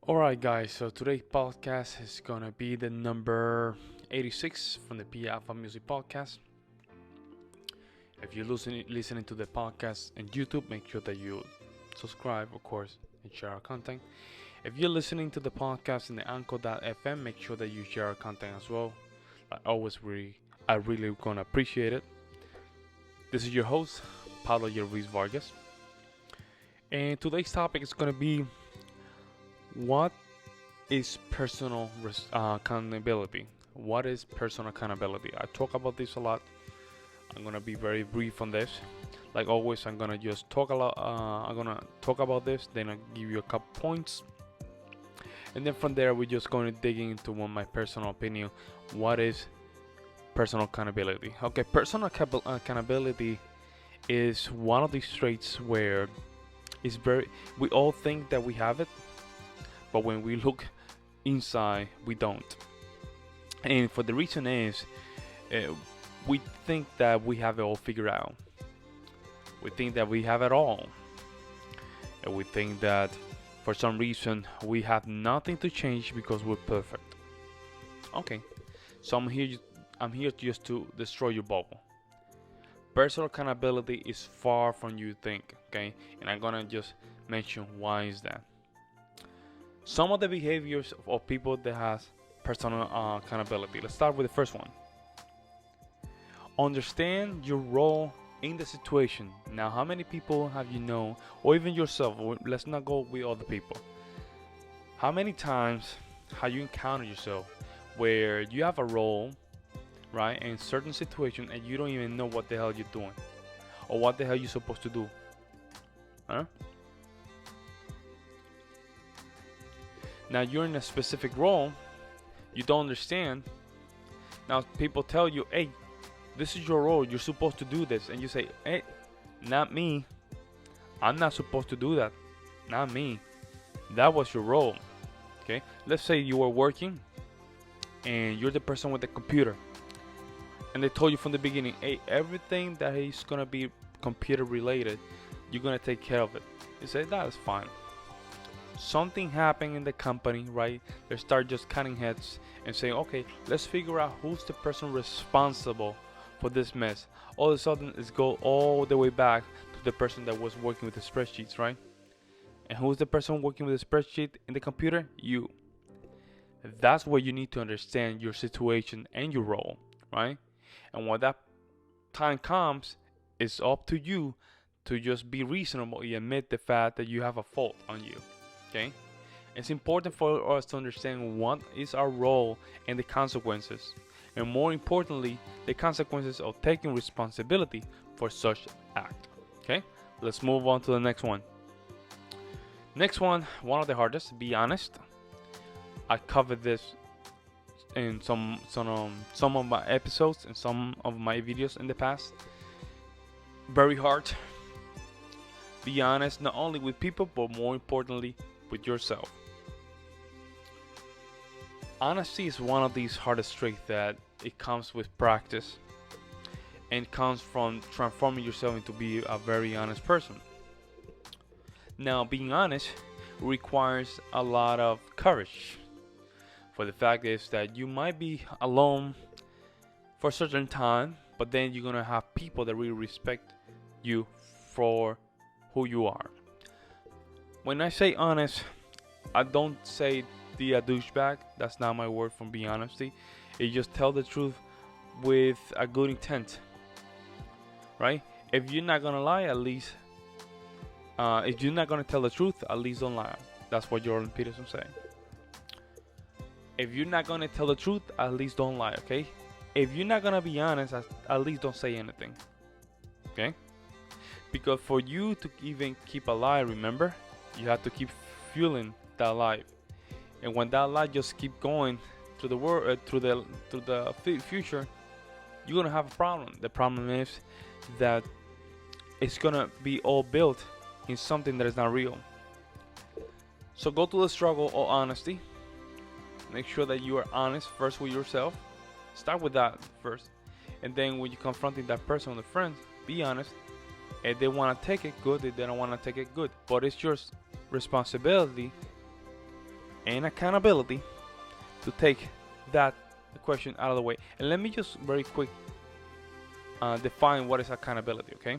Alright, guys, so today's podcast is gonna be the number 86 from the P Alpha Music Podcast. If you're listening to the podcast on YouTube, make sure that you subscribe, of course, and share our content. If you're listening to the podcast in the Anchor.fm, make sure that you share our content as well. I really gonna appreciate it. This is your host, Pablo Ruiz Vargas. And today's topic is gonna be what is personal accountability? What is personal accountability? I talk about this a lot. I'm gonna be very brief on this. Like always, I'm gonna just talk a lot. I'm gonna talk about this, then I'll give you a couple points, and then from there we're just going to dig into my personal opinion. What is personal accountability? Okay, personal accountability is one of these traits where we all think that we have it, but when we look inside, we don't. And for the reason is, we think that we have it all figured out. We think that we have it all. And we think that for some reason we have nothing to change because we're perfect. Okay, so I'm here just to destroy your bubble. Personal accountability is far from you think, okay? And I'm gonna just mention why is that. Some of the behaviors of people that has personal accountability. Let's start with the first one. Understand your role in the situation. Now, how many people have you known, or even yourself, or let's not go with other people. How many times have you encountered yourself where you have a role, right, in certain situation and you don't even know what the hell you're doing or what the hell you're supposed to do? Huh? Now you're in a specific role, you don't understand. Now people tell you, hey, this is your role, you're supposed to do this. And you say, hey, not me. I'm not supposed to do that. Not me. That was your role. Okay? Let's say you were working and you're the person with the computer. And they told you from the beginning, hey, everything that is going to be computer related, you're going to take care of it. You say, that is fine. Something happened in the company, right? They start just cutting heads and saying, okay, let's figure out who's the person responsible for this mess. All of a sudden, it's go all the way back to the person that was working with the spreadsheets, right? And who's the person working with the spreadsheet in the computer? You. That's where you need to understand your situation and your role, right? And when that time comes, it's up to you to just be reasonable and admit the fact that you have a fault on you. Okay, it's important for us to understand what is our role and the consequences, and more importantly, the consequences of taking responsibility for such act. Okay, let's move on to the next one. Next one of the hardest. Be honest. I covered this in some of my episodes and some of my videos in the past. Very hard. Be honest, not only with people, but more importantly, with yourself. Honesty is one of these hardest traits that it comes with practice and comes from transforming yourself into be a very honest person. Now, being honest requires a lot of courage. For the fact is that you might be alone for a certain time, but then you're gonna have people that really respect you for who you are. When I say honest, I don't say be a douchebag. That's not my word from being honesty. It just tell the truth with a good intent, right? If you're not gonna lie, at least if you're not gonna tell the truth, at least don't lie. That's what Jordan Peterson said. If you're not gonna tell the truth, at least don't lie. Okay? If you're not gonna be honest, at least don't say anything. Okay? Because for you to even keep alive, remember, you have to keep fueling that life, and when that life just keep going through the world, through the future, you're gonna have a problem. The problem is that it's gonna be all built in something that is not real. So go to the struggle of honesty. Make sure that you are honest first with yourself. Start with that first, and then when you're confronting that person or the friend, be honest. If they want to take it, good. If they don't want to take it, good. But it's your responsibility and accountability to take that question out of the way. And let me just very quick define what is accountability, okay?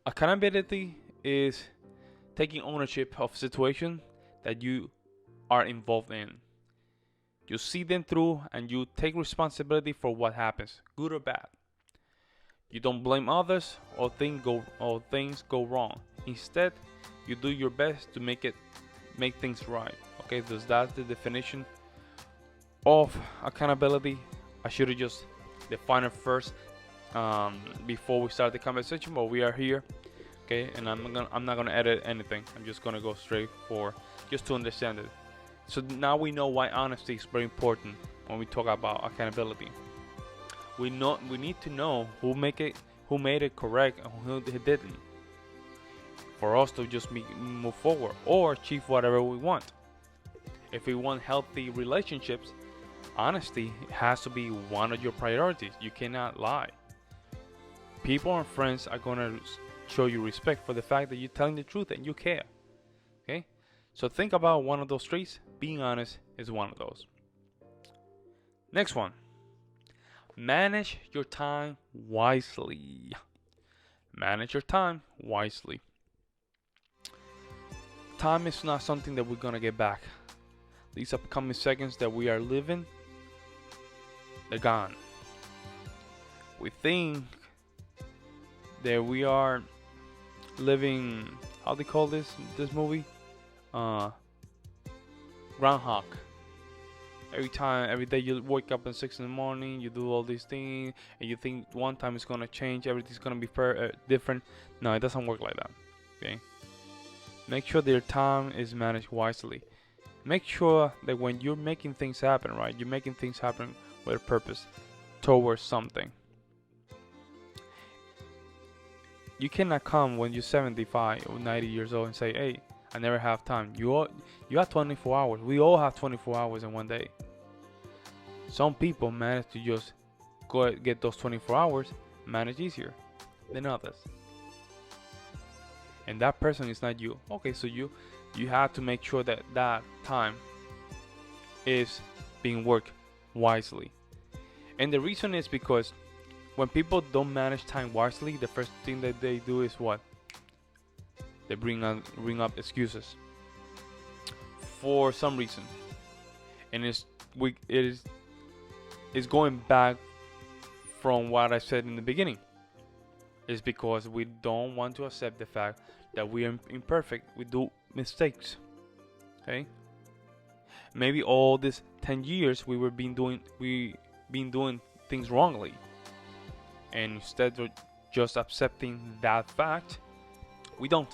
Accountability is taking ownership of a situation that you are involved in. You see them through and you take responsibility for what happens, good or bad. You don't blame others or things go wrong. Instead, you do your best to make things right. Okay, so that's the definition of accountability. I should have just defined it first before we start the conversation, but we are here. Okay, and I'm not gonna edit anything. I'm just gonna go straight for just to understand it. So now we know why honesty is very important when we talk about accountability. We need to know who made it correct and who didn't, for us to just move forward or achieve whatever we want. If we want healthy relationships, honesty has to be one of your priorities. You cannot lie. People and friends are gonna show you respect for the fact that you're telling the truth and you care. Okay? So think about one of those traits. Being honest is one of those. Next one. Manage your time wisely. Manage your time wisely. Time is not something that we're gonna get back. These upcoming seconds that we are living, they're gone. We think that we are living, how they call this movie? Groundhog. Every day you wake up at 6 in the morning, you do all these things, and you think one time it's gonna change, everything's gonna be different. No, it doesn't work like that. Okay. Make sure that your time is managed wisely. Make sure that when you're making things happen, right, you're making things happen with a purpose, towards something. You cannot come when you're 75 or 90 years old and say, "Hey, I never have time." You have 24 hours. We all have 24 hours in one day. Some people manage to just go get those 24 hours manage easier than others. And that person is not you. Okay, so you have to make sure that that time is being worked wisely. And the reason is because when people don't manage time wisely, the first thing that they do is what? They bring up excuses for some reason, and it's going back from what I said in the beginning. It's because we don't want to accept the fact that we are imperfect. We do mistakes. Okay. Maybe all this 10 years we've been doing things wrongly, and instead of just accepting that fact, we don't.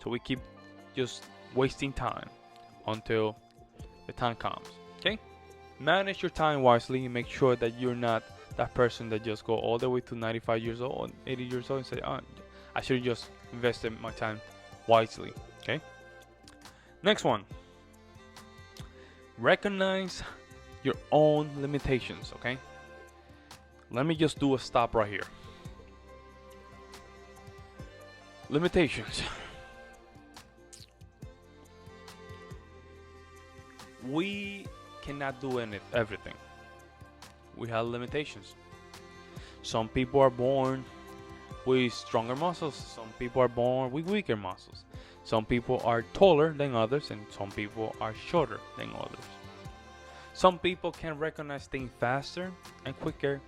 So we keep just wasting time until the time comes. Okay? Manage your time wisely and make sure that you're not that person that just go all the way to 95 years old, 80 years old and say, "Oh, I should just invested my time wisely." Okay? Next one. Recognize your own limitations, okay? Let me just do a stop right here. Limitations. We cannot do everything. We have limitations. Some people are born with stronger muscles. Some people are born with weaker muscles. Some people are taller than others, and some people are shorter than others. Some people can recognize things faster and quicker,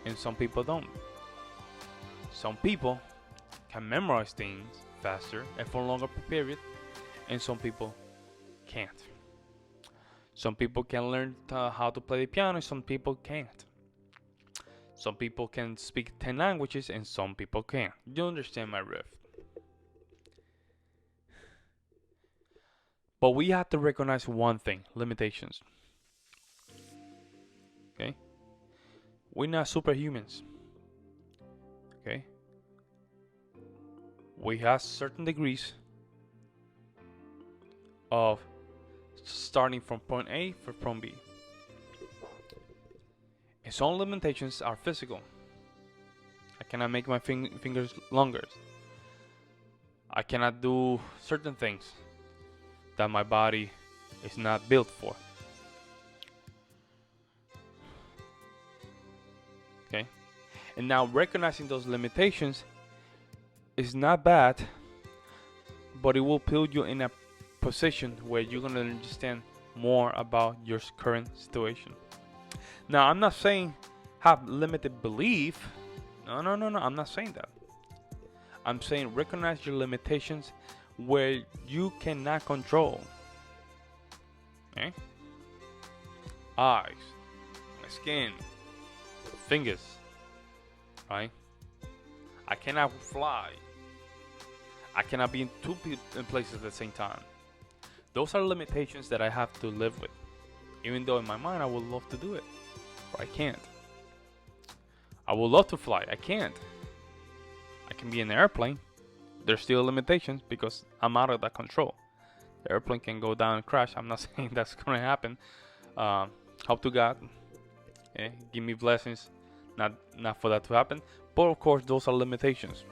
and some people don't. Some people can memorize things faster and for a longer period, and some people can't. Some people can learn how to play the piano, some people can't. Some people can speak 10 languages, and some people can't. You understand my riff? But we have to recognize one thing: limitations. Okay? We're not superhumans. Okay? We have certain degrees of starting from point A for point B. And some limitations are physical. I cannot make my fingers longer. I cannot do certain things. that my body is not built for. Okay? And now recognizing those limitations is not bad, but it will put you in a position where you're going to understand more about your current situation. Now, I'm not saying have limited belief. No, I'm not saying that. I'm saying recognize your limitations where you cannot control. Okay? Eyes, my skin, fingers, right? I cannot fly. I cannot be in two places at the same time. Those are limitations that I have to live with. Even though in my mind I would love to do it, but I can't. I would love to fly. I can't. I can be in an airplane. There's still limitations because I'm out of that control. The airplane can go down and crash. I'm not saying that's going to happen. Hope to God. Give me blessings not for that to happen. But of course, those are limitations.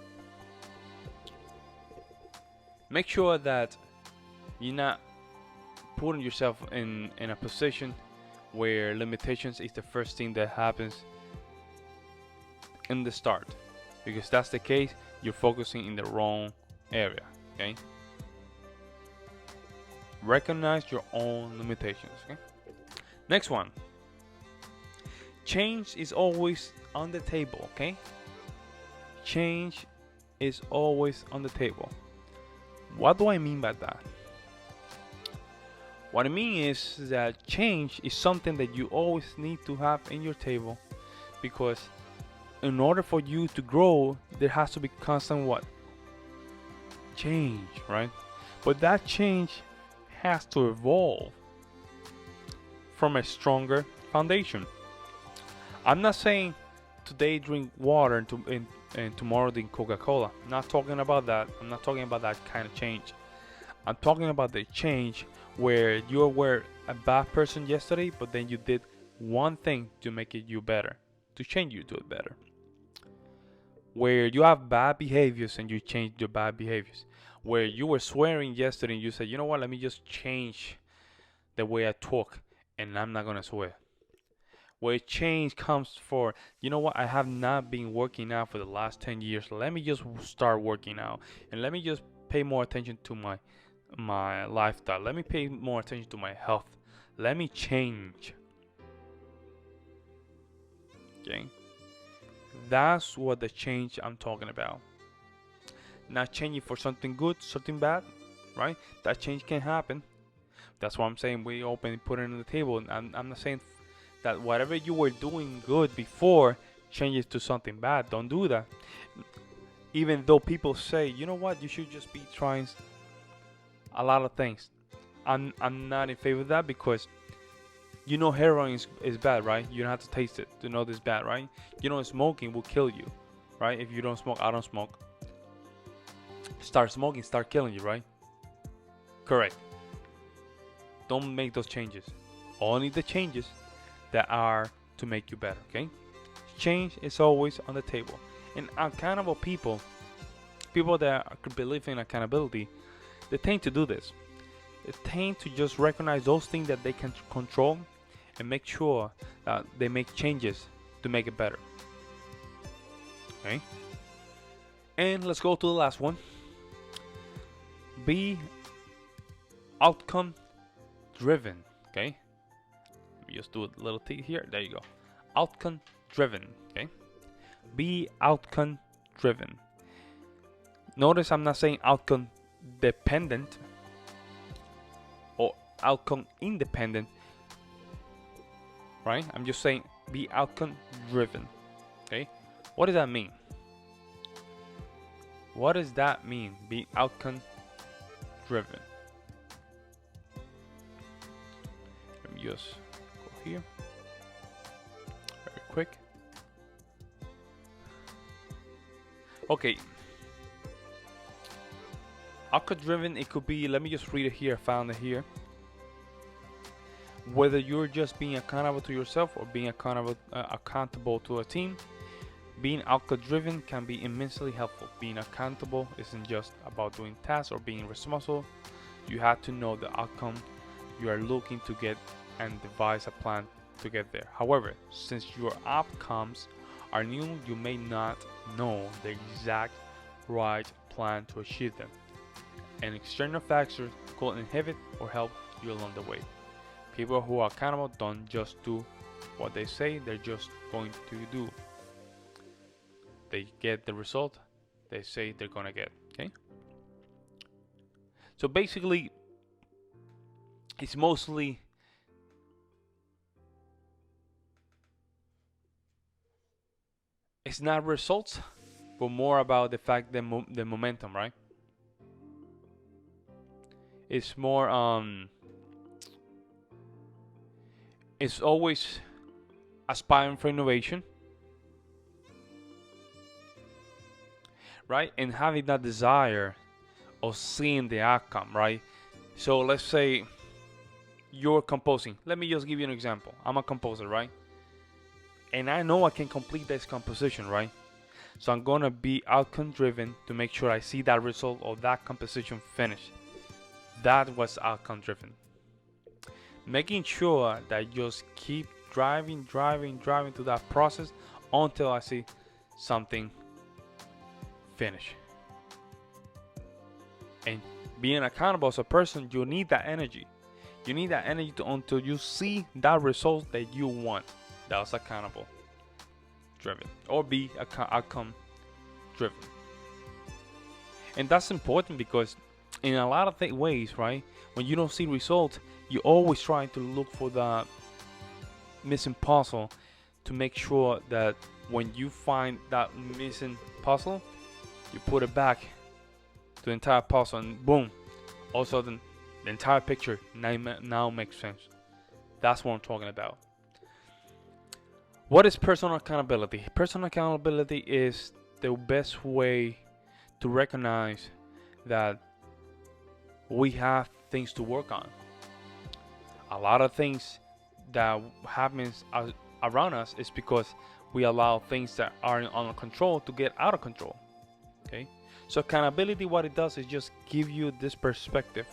Make sure that you're not putting yourself in a position where limitations is the first thing that happens in the start. Because that's the case, you're focusing in the wrong area. Okay? Recognize your own limitations. Okay? Next one. Change is always on the table. Okay? Change is always on the table. What do I mean by that? What I mean is that change is something that you always need to have in your table, because in order for you to grow, there has to be constant what? Change, right? But that change has to evolve from a stronger foundation. I'm not saying today drink water and tomorrow drink Coca-Cola. I'm not talking about that. I'm not talking about that kind of change. I'm talking about the change where you were a bad person yesterday, but then you did one thing to make it you better, to change you to it better. Where you have bad behaviors and you change your bad behaviors. Where you were swearing yesterday and you said, you know what, let me just change the way I talk and I'm not gonna swear. Where change comes for, you know what, I have not been working out for the last 10 years. Let me just start working out and let me just pay more attention to my lifestyle. Let me pay more attention to my health. Let me change. Okay? That's what the change I'm talking about. Not changing for something good, something bad, right? That change can happen. That's why I'm saying we open and put it on the table. I'm not saying that whatever you were doing good before changes to something bad. Don't do that. Even though people say, you know what, you should just be trying a lot of things. I'm not in favor of that, because you know heroin is bad, right? You don't have to taste it to know this bad, right? You know smoking will kill you, right? If you don't smoke, I don't smoke. Start smoking, start killing you, right? Correct. Don't make those changes. Only the changes that are to make you better, okay? Change is always on the table. And accountable people that believe in accountability, they tend to do this. They tend to just recognize those things that they can control and make sure that they make changes to make it better. Okay? And let's go to the last one. Be outcome driven. Okay? Let me just do a little T here. There you go. Outcome driven. Okay? Be outcome driven. Notice I'm not saying outcome dependent or outcome independent, right? I'm just saying be outcome driven. Okay? What does that mean? What does that mean? Be outcome driven. Let me just go here very quick. Okay. Outcome driven, it could be, let me just read it here, I found it here. Whether you're just being accountable to yourself or being accountable to a team, being outcome driven can be immensely helpful. Being accountable isn't just about doing tasks or being responsible. You have to know the outcome you are looking to get and devise a plan to get there. However, since your outcomes are new, you may not know the exact right plan to achieve them, and external factors could inhibit or help you along the way. People who are accountable don't just do what they say, they're just going to do. They get the result they say they're gonna get. Okay? So basically, it's mostly it's not results, but more about the fact that the momentum, right? It's more it's always aspiring for innovation, right? And having that desire of seeing the outcome, right? So let's say you're composing. Let me just give you an example. I'm a composer, right? And I know I can complete this composition, right? So I'm gonna be outcome driven to make sure I see that result of that composition finished. That was outcome driven. Making sure that I just keep driving to that process until I see something finish. And being accountable as a person, you need that energy. You need that energy until you see that result that you want. That's accountable driven, or be outcome driven. And that's important because in a lot of ways, right, when you don't see results, you're always trying to look for the missing puzzle to make sure that when you find that missing puzzle, you put it back to the entire puzzle, and boom, all of a sudden the entire picture now makes sense. That's what I'm talking about. What is personal accountability? Personal accountability is the best way to recognize that we have things to work on. A lot of things that happens around us is because we allow things that aren't under control to get out of control. Okay, so accountability, what it does is just give you this perspective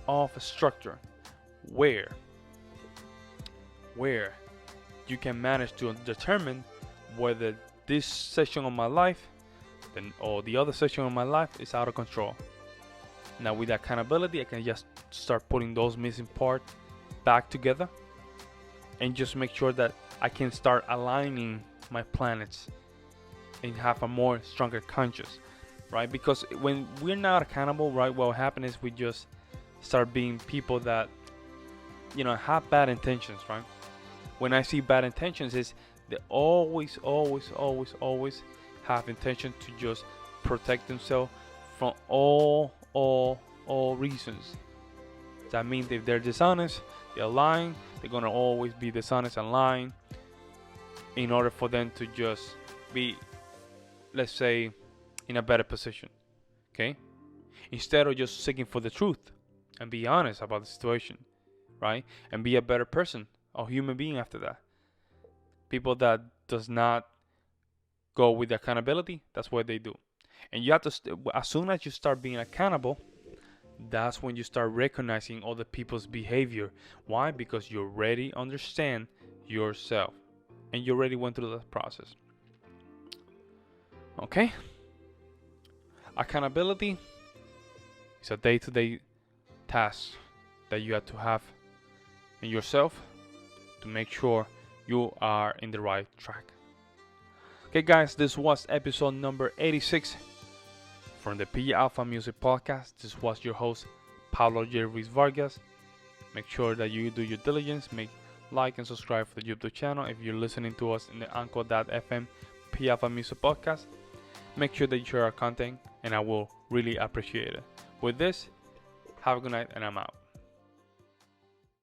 of a structure where you can manage to determine whether this section of my life or the other section of my life is out of control. Now with accountability, I can just start putting those missing parts back together and just make sure that I can start aligning my planets and have a more stronger conscious, right? Because when we're not accountable, right, what will happen is we just start being people that, have bad intentions, right? When I see bad intentions, is they always have intention to just protect themselves from all reasons. That means if they're dishonest, they're lying, they're gonna always be dishonest and lying in order for them to just be, let's say, in a better position. Okay? Instead of just seeking for the truth and be honest about the situation, right? And be a better person, a human being after that. People that does not go with accountability, that's what they do. And you have to, as soon as you start being accountable, that's when you start recognizing other people's behavior. Why? Because you already understand yourself and you already went through that process. Okay? Accountability is a day-to-day task that you have to have in yourself to make sure you are in the right track. Okay, guys, this was episode number 86 from the P Alpha Music Podcast. This was your host, Pablo Ruiz Vargas. Make sure that you do your diligence. Like and subscribe for the YouTube channel. If you're listening to us in the Anchor.fm P Alpha Music Podcast, make sure that you share our content, and I will really appreciate it. With this, have a good night, and I'm out.